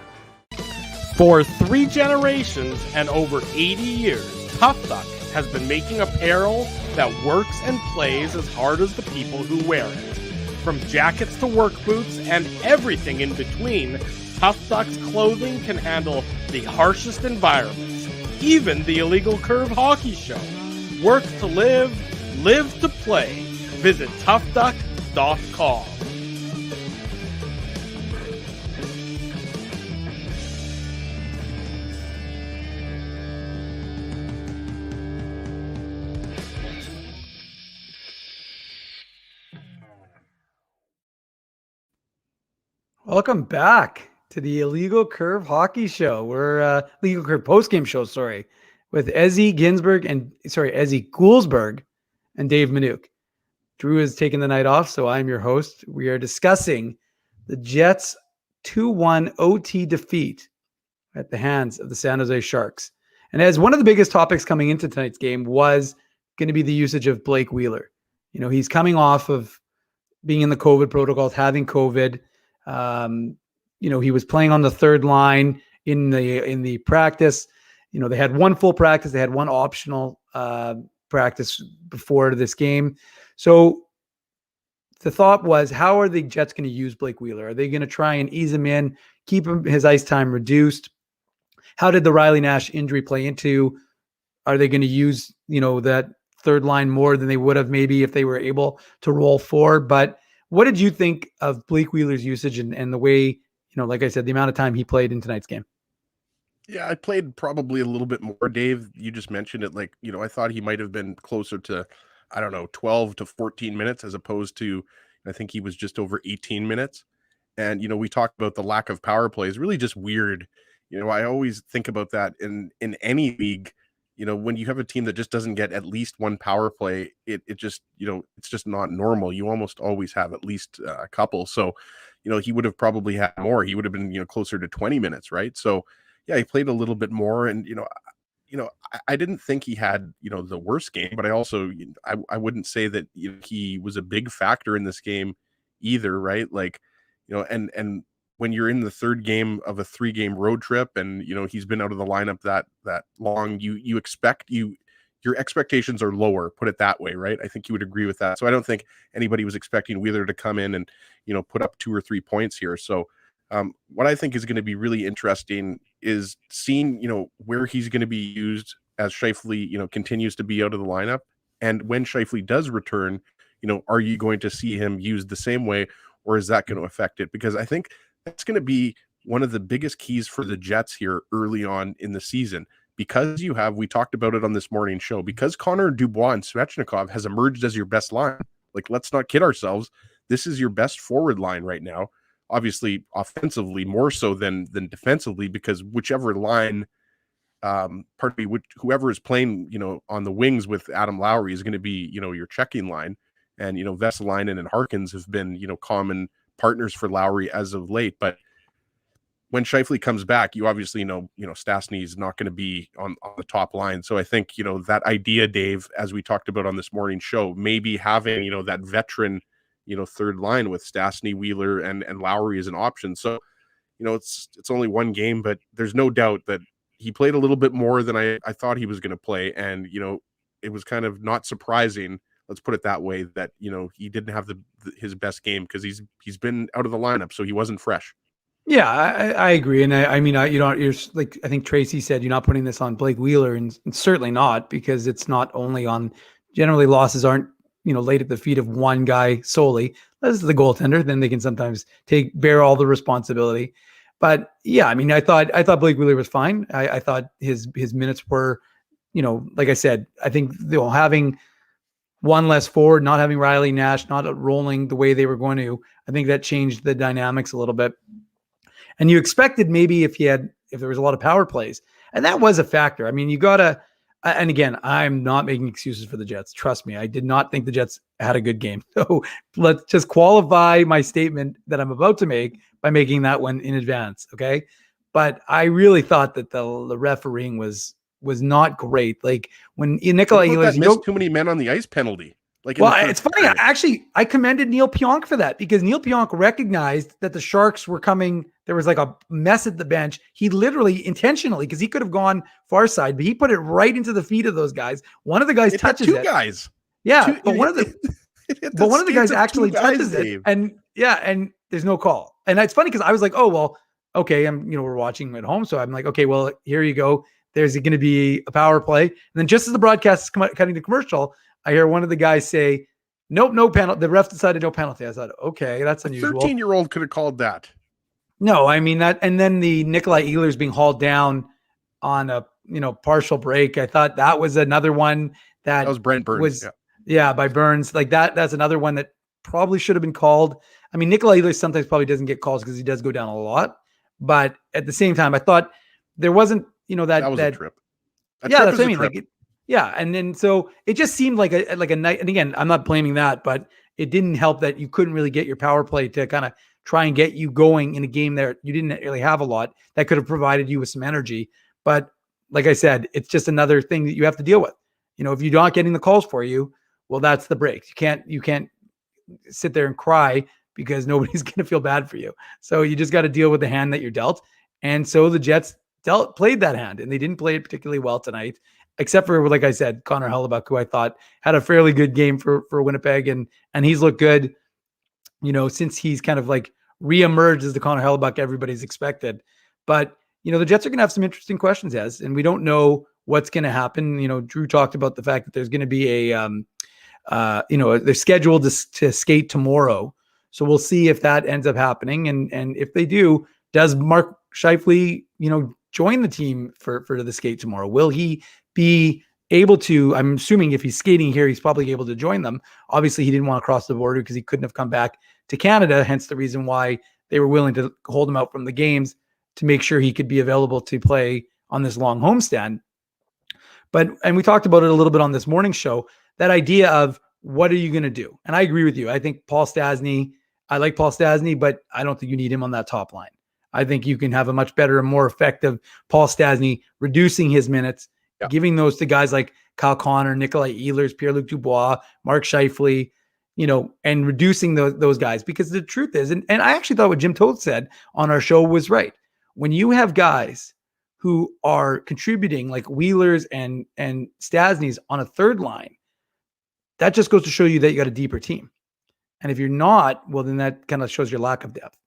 For 3 generations and over 80 years, Tough Duck has been making apparel that works and plays as hard as the people who wear it. From jackets to work boots and everything in between, Tough Duck's clothing can handle the harshest environments, even the illegal curve hockey show. Work to live, live to play. Visit toughduck.com. Welcome back to the Illegal Curve Hockey Show. We're Illegal Curve postgame show, with Ezzy Goulsberg and Dave Minuk. Drew has taken the night off, so I'm your host. We are discussing the Jets' 2-1 OT defeat at the hands of the San Jose Sharks. And as one of the biggest topics coming into tonight's game was going to be the usage of Blake Wheeler. He's coming off of being in the COVID protocols, having COVID. He was playing on the third line in the practice. They had one full practice. They had one optional practice before this game. So the thought was, how are the Jets going to use Blake Wheeler? Are they going to try and ease him in, keep his ice time reduced? How did the Riley Nash injury play into? Are they going to use, that third line more than they would have maybe if they were able to roll four? But what did you think of Blake Wheeler's usage and the way, like I said, the amount of time he played in tonight's game? Yeah, I played probably a little bit more, Dave. You just mentioned it. Like, I thought he might have been closer to, I don't know, 12 to 14 minutes as opposed to, I think he was just over 18 minutes. And, we talked about the lack of power plays, really just weird. I always think about that in any league, when you have a team that just doesn't get at least one power play, it just, it's just not normal. You almost always have at least a couple. So, he would have probably had more. He would have been, closer to 20 minutes, right? So, yeah, he played a little bit more, and I didn't think he had the worst game, but I also I wouldn't say that he was a big factor in this game either, right? Like, and when you're in the third game of a 3-game road trip, and he's been out of the lineup that long, you expect your expectations are lower, put it that way, right? I think you would agree with that. So I don't think anybody was expecting Wheeler to come in and put up 2 or 3 points here. So what I think is going to be really interesting is seeing, where he's going to be used as Scheifele, continues to be out of the lineup. And when Scheifele does return, are you going to see him used the same way, or is that going to affect it? Because I think that's going to be one of the biggest keys for the Jets here early on in the season. Because we talked about it on this morning show, because Connor Dubois and Svechnikov has emerged as your best line. Like, let's not kid ourselves. This is your best forward line right now. Obviously, offensively more so than defensively, because whichever line, whoever is playing, on the wings with Adam Lowry is going to be, your checking line, and Vesalainen and Harkins have been, common partners for Lowry as of late. But when Scheifele comes back, you obviously know Stastny is not going to be on the top line. So I think that idea, Dave, as we talked about on this morning show, maybe having that veteran third line with Stastny, Wheeler, and Lowry as an option. So, it's only one game, but there's no doubt that he played a little bit more than I thought he was going to play. And, it was kind of not surprising, let's put it that way, that, he didn't have his best game, because he's been out of the lineup, so he wasn't fresh. Yeah, I agree. And I mean, you're like, I think Tracy said, you're not putting this on Blake Wheeler, and certainly not, because it's not only on, generally losses aren't, laid at the feet of one guy solely. As the goaltender, then they can sometimes bear all the responsibility. But yeah, I mean, I thought Blake Wheeler was fine. I thought his minutes were, like I said, I think having one less forward, not having Riley Nash, not rolling the way they were going to, I think that changed the dynamics a little bit. And you expected maybe if there was a lot of power plays, and that was a factor. I mean, you gotta. And again, I'm not making excuses for the Jets. Trust me, I did not think the Jets had a good game. So let's just qualify my statement that I'm about to make by making that one in advance, okay? But I really thought that the refereeing was not great. Like when Nikolai Ehlers missed too many men on the ice penalty. It's funny. I commended Neil Pionk for that, because Neil Pionk recognized that the Sharks were coming. There was like a mess at the bench. He literally intentionally, because he could have gone far side, but he put it right into the feet of those guys. One of the guys touches it. Guys. Yeah, but one of the guys actually touches it, and there's no call. And it's funny because I was like, oh well, okay, we're watching at home, so I'm like, okay, well here you go. There's going to be a power play, and then just as the broadcast is cutting to commercial, I hear one of the guys say, nope, no penalty. The ref decided no penalty. I thought, okay, that's unusual. 13-year-old could have called that. No, I mean that. And then the Nikolai Ehlers being hauled down on a, partial break. I thought that was another one that was Brent Burns. By Burns. Like that's another one that probably should have been called. I mean, Nikolai Ehlers sometimes probably doesn't get calls because he does go down a lot. But at the same time, I thought there wasn't, that was a trip. That's what I mean. Like and then so it just seemed like a night. And again, I'm not blaming that, but it didn't help that you couldn't really get your power play to kind of try and get you going in a game there. You didn't really have a lot that could have provided you with some energy. But like I said, it's just another thing that you have to deal with. If you're not getting the calls for you, well, that's the break. You can't sit there and cry because nobody's going to feel bad for you. So you just got to deal with the hand that you're dealt. And so the Jets played that hand, and they didn't play it particularly well tonight, except for, like I said, Connor Hellebuyck, who I thought had a fairly good game for Winnipeg, and he's looked good. since he's kind of like reemerged as the Connor Hellebuck everybody's expected. But, the Jets are going to have some interesting questions, and we don't know what's going to happen. Drew talked about the fact that there's going to be they're scheduled to skate tomorrow. So we'll see if that ends up happening. And if they do, does Mark Scheifele, join the team for the skate tomorrow? Will he be able to? I'm assuming if he's skating here, he's probably able to join them. Obviously, he didn't want to cross the border because he couldn't have come back to Canada, hence the reason why they were willing to hold him out from the games to make sure he could be available to play on this long homestand. And we talked about it a little bit on this morning show, that idea of what are you going to do? And I agree with you. I think Paul Stastny, I like Paul Stastny, but I don't think you need him on that top line. I think you can have a much better and more effective Paul Stastny, reducing his minutes, giving those to guys like Kyle Connor, Nikolai Ehlers, Pierre-Luc Dubois, Mark Scheifele, and reducing those guys. Because the truth is, and I actually thought what Jim Toth said on our show was right. When you have guys who are contributing like Wheelers and Stastny's on a third line, that just goes to show you that you got a deeper team. And if you're not, well, then that kind of shows your lack of depth.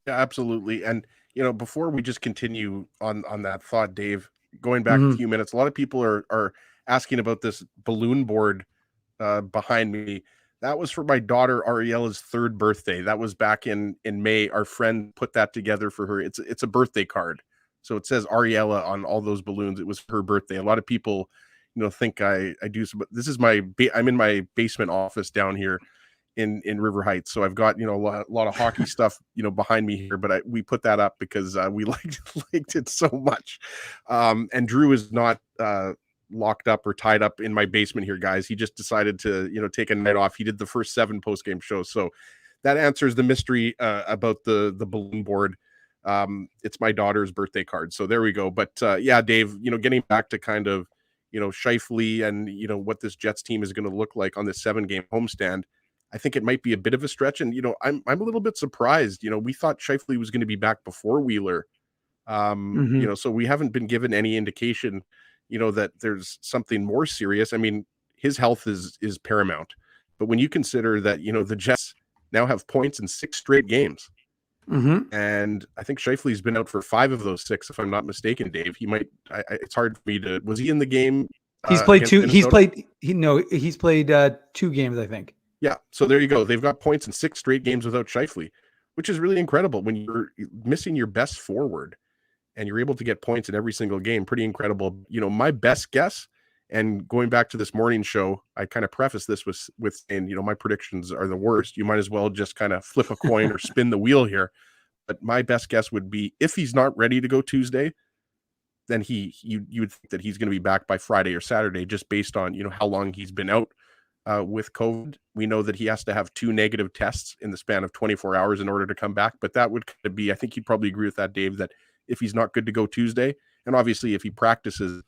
Yeah, absolutely. And, before we just continue on that thought, Dave, going back a few minutes, a lot of people are asking about this balloon board behind me. That was for my daughter Ariella's 3rd birthday. That was back in May. Our friend put that together for her. It's a birthday card. So it says Ariella on all those balloons. It was her birthday. A lot of people, think I do some, but this is I'm in my basement office down here in River Heights. So I've got, a lot of hockey stuff, behind me here, but we put that up because we liked it so much. And Drew is not locked up or tied up in my basement here, guys. He just decided to, take a night off. He did the first 7 post-game shows. So that answers the mystery about the balloon board. It's my daughter's birthday card. So there we go. But yeah, Dave, getting back to kind of, Scheifele and, what this Jets team is going to look like on this 7-game homestand, I think it might be a bit of a stretch. And, I'm a little bit surprised. We thought Scheifele was going to be back before Wheeler. So we haven't been given any indication, that there's something more serious. I mean, his health is paramount. But when you consider that, the Jets now have points in 6 straight games, and I think Scheifele's been out for 5 of those 6, if I'm not mistaken, Dave. He might. It's hard for me to. Was he in the game? He's played 2. Minnesota? He's played 2 games, I think. Yeah. So there you go. They've got points in 6 straight games without Scheifele, which is really incredible. When you're missing your best forward and you're able to get points in every single game, pretty incredible. My best guess, and going back to this morning show, I kind of preface this with saying, my predictions are the worst. You might as well just kind of flip a coin or spin the wheel here. But my best guess would be, if he's not ready to go Tuesday, then you would think that he's going to be back by Friday or Saturday, just based on, how long he's been out with COVID. We know that he has to have 2 negative tests in the span of 24 hours in order to come back. But that would kind of be, I think you'd probably agree with that, Dave, that if he's not good to go Tuesday, and obviously if he practices,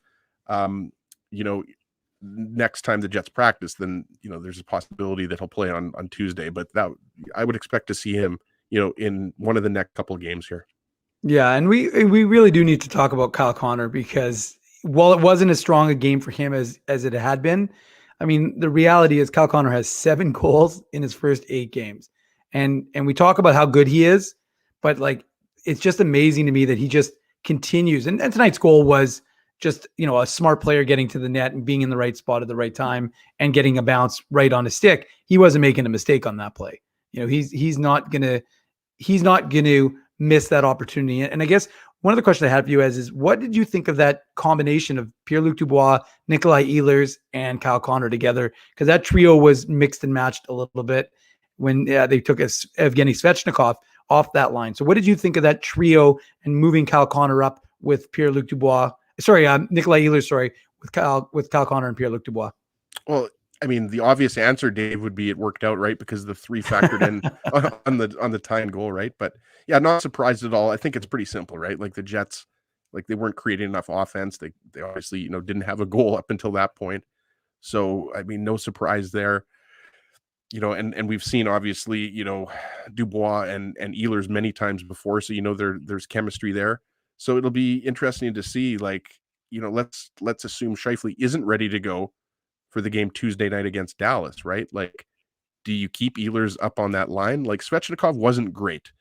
next time the Jets practice, then, there's a possibility that he'll play on Tuesday. But that I would expect to see him, in one of the next couple of games here. Yeah. And we really do need to talk about Kyle Connor, because while it wasn't as strong a game for him as it had been, I mean, the reality is Kyle Connor has 7 goals in his first 8 games. And we talk about how good he is, but like, it's just amazing to me that he just continues. And tonight's goal was just, a smart player getting to the net and being in the right spot at the right time and getting a bounce right on his stick. He wasn't making a mistake on that play. He's not gonna miss that opportunity. And I guess one of the questions I had for you is what did you think of that combination of Pierre-Luc Dubois, Nikolai Ehlers, and Kyle Connor together? Because that trio was mixed and matched a little bit when they took Evgeny Svechnikov off that line. So what did you think of that trio and moving Kyle Connor up with Pierre-Luc Dubois? Nikolai Ehlers, with Kyle Connor and Pierre-Luc Dubois. Well, I mean, the obvious answer, Dave, would be it worked out, right? Because the 3 factored in on the tying goal, right? But yeah, not surprised at all. I think it's pretty simple, right? Like the Jets, like they weren't creating enough offense. They obviously, didn't have a goal up until that point. So, I mean, no surprise there. And we've seen obviously, Dubois and Ehlers many times before. So, there's chemistry there. So it'll be interesting to see, like, let's assume Scheifele isn't ready to go for the game Tuesday night against Dallas, right? Like, do you keep Ehlers up on that line? Like Svechnikov wasn't great.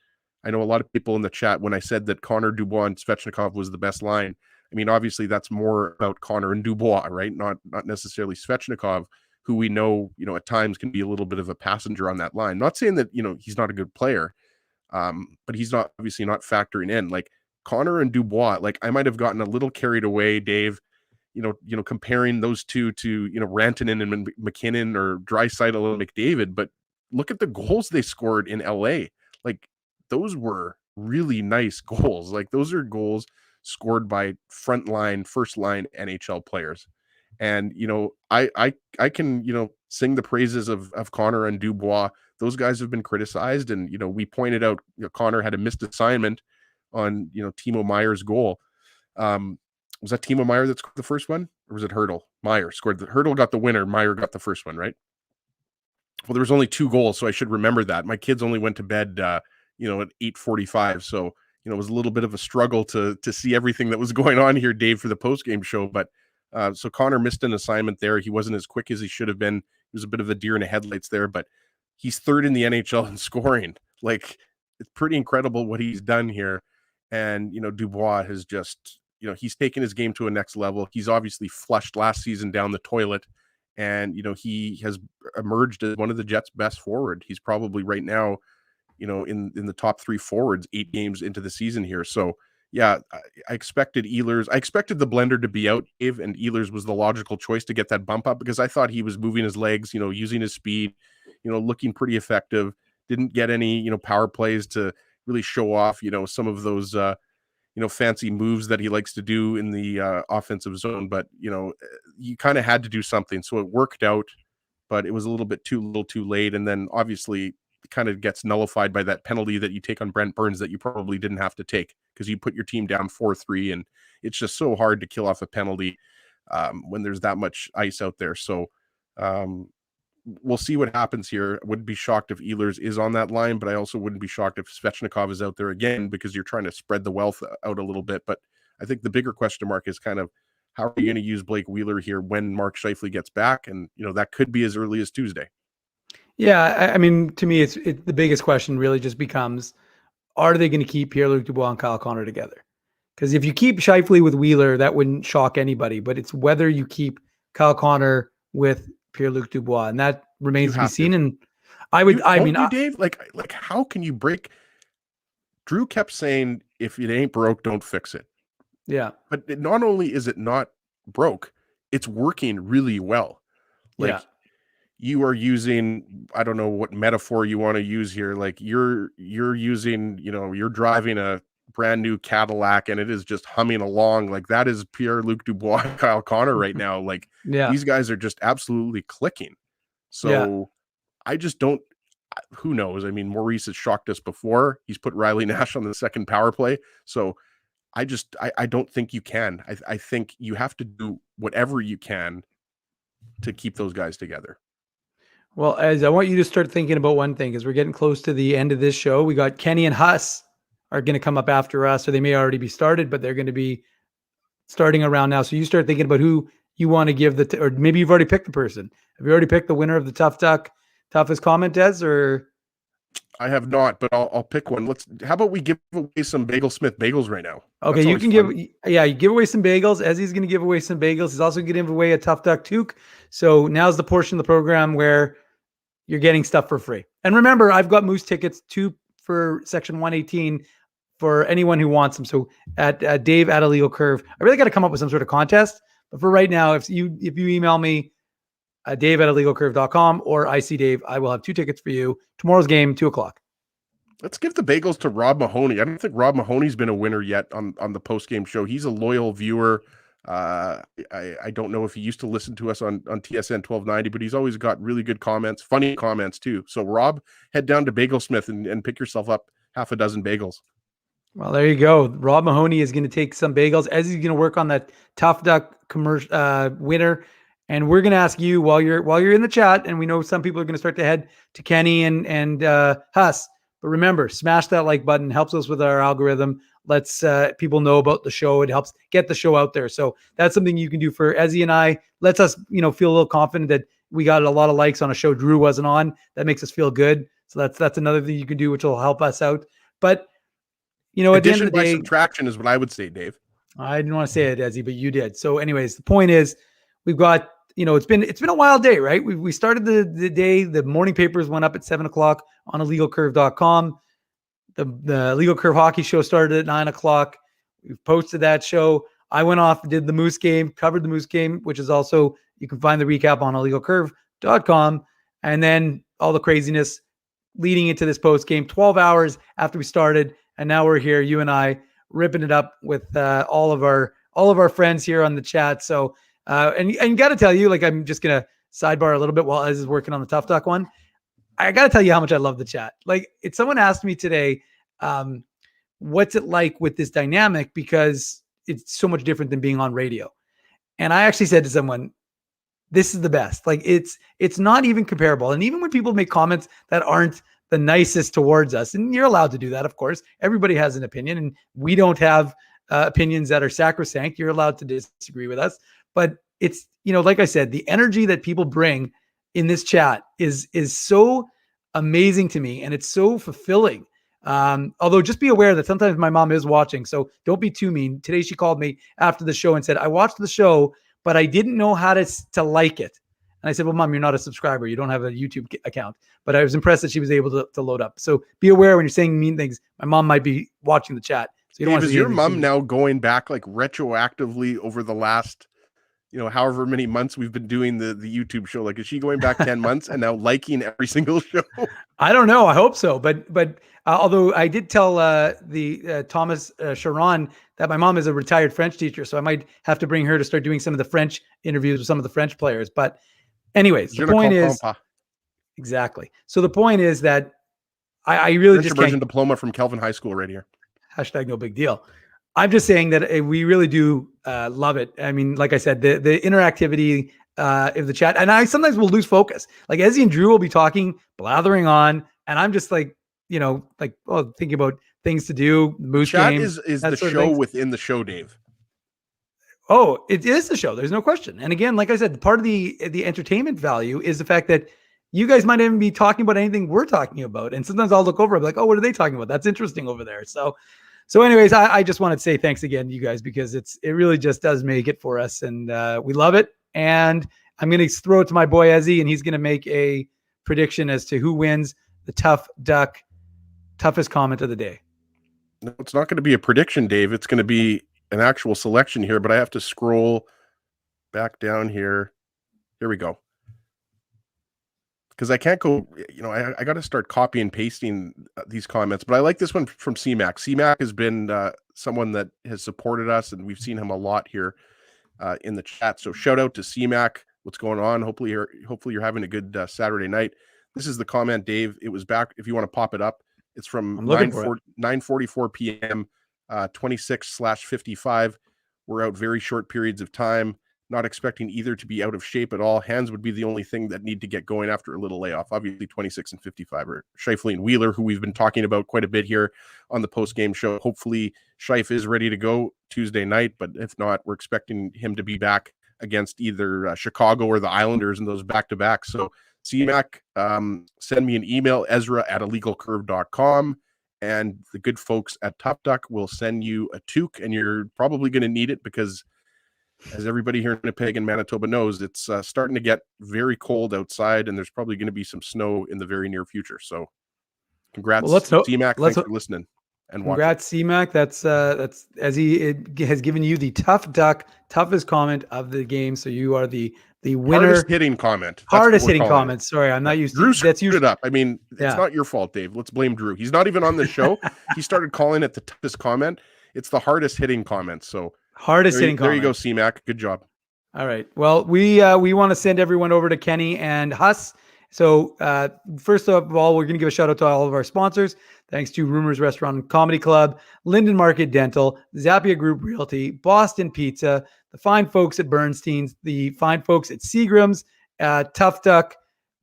I know a lot of people in the chat, when I said that Connor, Dubois, and Svechnikov was the best line, I mean, obviously that's more about Connor and Dubois, right? Not necessarily Svechnikov, who we know, at times can be a little bit of a passenger on that line. Not saying that, he's not a good player, but he's not obviously not factoring in. Like Connor and Dubois, like I might have gotten a little carried away, Dave, comparing those two to, Rantanen and McKinnon or Draisaitl and McDavid, but look at the goals they scored in LA. Like those were really nice goals. Like those are goals scored by frontline, first line NHL players. And, I can, sing the praises of Connor and Dubois. Those guys have been criticized. And, we pointed out, Connor had a missed assignment on, Timo Meier's goal. Was that Timo Meier that scored the first one? Or was it Hertl? Meier scored Hertl got the winner. Meier got the first one, right? Well, there was only 2 goals, so I should remember that. My kids only went to bed, at 8:45. So, it was a little bit of a struggle to see everything that was going on here, Dave, for the post-game show. But so Connor missed an assignment there. He wasn't as quick as he should have been. He was a bit of a deer in the headlights there, but he's 3rd in the NHL in scoring. Like, it's pretty incredible what he's done here. And, Dubois has just, he's taken his game to a next level. He's obviously flushed last season down the toilet. And, he has emerged as one of the Jets' best forward. He's probably right now, in the top 3 forwards 8 games into the season here. So yeah, I expected Ehlers. I expected the blender to be out, Dave, and Ehlers was the logical choice to get that bump up because I thought he was moving his legs, using his speed, looking pretty effective. Didn't get any, power plays to really show off, some of those, fancy moves that he likes to do in the offensive zone. But, you kind of had to do something. So it worked out, but it was a little bit too late. And then obviously kind of gets nullified by that penalty that you take on Brent Burns that you probably didn't have to take because you put your team down 4-3, and it's just so hard to kill off a penalty when there's that much ice out there. So we'll see what happens here. I wouldn't be shocked if Ehlers is on that line, but I also wouldn't be shocked if Svechnikov is out there again because you're trying to spread the wealth out a little bit. But I think the bigger question mark is kind of how are you going to use Blake Wheeler here when Mark Scheifele gets back? And, that could be as early as Tuesday. Yeah, I mean, to me, it's the biggest question really just becomes, are they going to keep Pierre-Luc Dubois and Kyle Connor together? Because if you keep Scheifele with Wheeler, that wouldn't shock anybody, but it's whether you keep Kyle Connor with Pierre-Luc Dubois, and that remains to be seen. And Dave, like how can you break? Drew kept saying, if it ain't broke, don't fix it. Yeah. But not only is it not broke, it's working really well. Like, you are using, I don't know what metaphor you want to use here. Like you're using, you're driving a brand new Cadillac and it is just humming along. Like that is Pierre-Luc Dubois and Kyle Connor right now. Like these guys are just absolutely clicking. So I just don't, who knows? I mean, Maurice has shocked us before. He's put Riley Nash on the second power play. So I don't think you can. I think you have to do whatever you can to keep those guys together. Well, as I want you to start thinking about one thing, because we're getting close to the end of this show. We got Kenny and Huss are going to come up after us, or they may already be started, but they're going to be starting around now. So you start thinking about who you want to give or maybe you've already picked the person. Have you already picked the winner of the Tough Duck Toughest Comment, Des? Or I have not, but I'll pick one. How about we give away some Bagel Smith bagels right now? Okay, you can you give away some bagels. Ezzy's going to give away some bagels. He's also going to give away a Tough Duck toque. So now's the portion of the program where you're getting stuff for free. And remember, I've got Moose tickets 2 for section 118 for anyone who wants them. So at Dave at Illegal Curve, I really got to come up with some sort of contest. But for right now, if you email me Dave at illegalcurve.com or IC Dave, I will have 2 tickets for you. Tomorrow's game, 2:00. Let's give the bagels to Rob Mahoney. I don't think Rob Mahoney's been a winner yet on the post-game show. He's a loyal viewer. I don't know if he used to listen to us on TSN 1290, but he's always got really good comments, funny comments too. So Rob, head down to Bagel Smith and pick yourself up half a dozen bagels. Well, there you go. Rob Mahoney is going to take some bagels as he's going to work on that Tough Duck commercial winner. And we're going to ask you while you're in the chat, and we know some people are going to start to head to Kenny and Huss. But remember, smash that like button. Helps us with our algorithm. Lets people know about the show. It helps get the show out there. So that's something you can do for Ezzy and I. Lets us, feel a little confident that we got a lot of likes on a show Drew wasn't on. That makes us feel good. So that's another thing you can do, which will help us out. But at the end Addition of the by day, subtraction is what I would say, Dave. I didn't want to say it, Ezzy, but you did. So anyways, the point is we've got, it's been a wild day, right? We started the day, the morning papers went up at 7:00 on illegalcurve.com. The Legal Curve Hockey Show started at 9:00. We've posted that show. I went off and did the Moose game, covered the Moose game, which is also, you can find the recap on illegalcurve.com. And then all the craziness leading into this post game, 12 hours after we started. And now we're here, you and I, ripping it up with all of our friends here on the chat. So, and got to tell you, like, I'm just going to sidebar a little bit while Ez is working on the Tough Duck one. I got to tell you how much I love the chat. Like, someone asked me today, what's it like with this dynamic? Because it's so much different than being on radio. And I actually said to someone, this is the best. Like, it's not even comparable. And even when people make comments that aren't the nicest towards us, and you're allowed to do that, of course, everybody has an opinion, and we don't have opinions that are sacrosanct. You're allowed to disagree with us. But it's, like I said, the energy that people bring in this chat is so amazing to me, and it's so fulfilling. Although just be aware that sometimes my mom is watching, so don't be too mean. Today she called me after the show and said, I watched the show, but I didn't know how to like it. And I said, well, Mom, you're not a subscriber. You don't have a YouTube account. But I was impressed that she was able to load up. So be aware when you're saying mean things, my mom might be watching the chat. So you don't want to see your mom now going back like retroactively over the last, however many months we've been doing the YouTube show? Like, is she going back 10 months and now liking every single show? I don't know. I hope so. But although I did tell Thomas Sharon that my mom is a retired French teacher, so I might have to bring her to start doing some of the French interviews with some of the French players. But anyways, the point is exactly. So the point is that I really French just immersion diploma from Kelvin High School right here. Hashtag no big deal. I'm just saying that we really do love it. I mean, like I said, the interactivity of the chat, and I sometimes will lose focus. Like Ezzy and Drew will be talking, blathering on, and I'm just like, thinking about things to do. Moose chat game is the show within the show, Dave. Oh, it is the show. There's no question. And again, like I said, part of the entertainment value is the fact that you guys might even be talking about anything we're talking about. And sometimes I'll look over, I'm like, oh, what are they talking about? That's interesting over there. So anyways, I just wanted to say thanks again to you guys, because it really just does make it for us, and we love it. And I'm going to throw it to my boy Ezzy, and he's going to make a prediction as to who wins the Tough Duck toughest comment of the day. No, it's not going to be a prediction, Dave. It's going to be an actual selection here, but I have to scroll back down here. Here we go. Because I can't go, I got to start copy and pasting these comments, but I like this one from CMAC. CMAC has been someone that has supported us, and we've seen him a lot here in the chat. So shout out to CMAC. What's going on? Hopefully you're having a good Saturday night. This is the comment, Dave. It was back, if you want to pop it up. It's from 9:44 p.m. 26/55. We're out very short periods of time. Not expecting either to be out of shape at all. Hands would be the only thing that need to get going after a little layoff. Obviously, 26 and 55 are Scheifele and Wheeler, who we've been talking about quite a bit here on the post-game show. Hopefully, Scheif is ready to go Tuesday night, but if not, we're expecting him to be back against either Chicago or the Islanders in those back-to-backs. So, CMAC, send me an email, ezra@illegalcurve.com, and the good folks at Tough Duck will send you a toque, and you're probably going to need it because, as everybody here in Winnipeg and Manitoba knows, it's starting to get very cold outside, and there's probably going to be some snow in the very near future. So congrats, CMAC. Thanks for listening and watching. Congrats, CMAC. That's as he has given you the Tough Duck toughest comment of the game. So you are the winner. Hardest hitting comment. Hardest hitting comment. Sorry, I'm not used to Drew screwed it up. I mean, it's not your fault, Dave. Let's blame Drew. He's not even on the show. He started calling it the toughest comment. It's the hardest hitting comment. So hardest hitting comment. There you go, CMAC. Good job. All right. Well, we want to send everyone over to Kenny and Huss. So first of all, we're going to give a shout out to all of our sponsors. Thanks to Rumors Restaurant and Comedy Club, Linden Market Dental, Zappia Group Realty, Boston Pizza, the fine folks at Bernstein's, the fine folks at Seagram's, Tough Duck,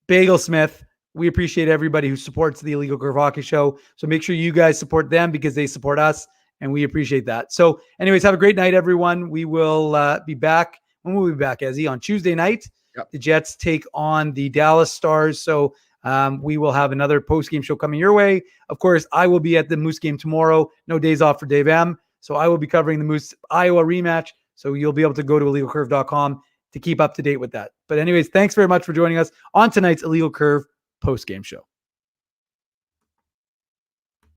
Bagel Smith. We appreciate everybody who supports the Illegal Curve Hockey Show. So make sure you guys support them because they support us, and we appreciate that. So anyways, have a great night, everyone. We will be back. When will we be back, Ezzy? On Tuesday night Yep. The Jets take on the Dallas Stars. So we will have another post-game show coming your way. Of course, I will be at the Moose game tomorrow. No days off for Dave M. So I will be covering the Moose Iowa rematch. So you'll be able to go to illegalcurve.com to keep up to date with that. But anyways, thanks very much for joining us on tonight's Illegal Curve post-game show.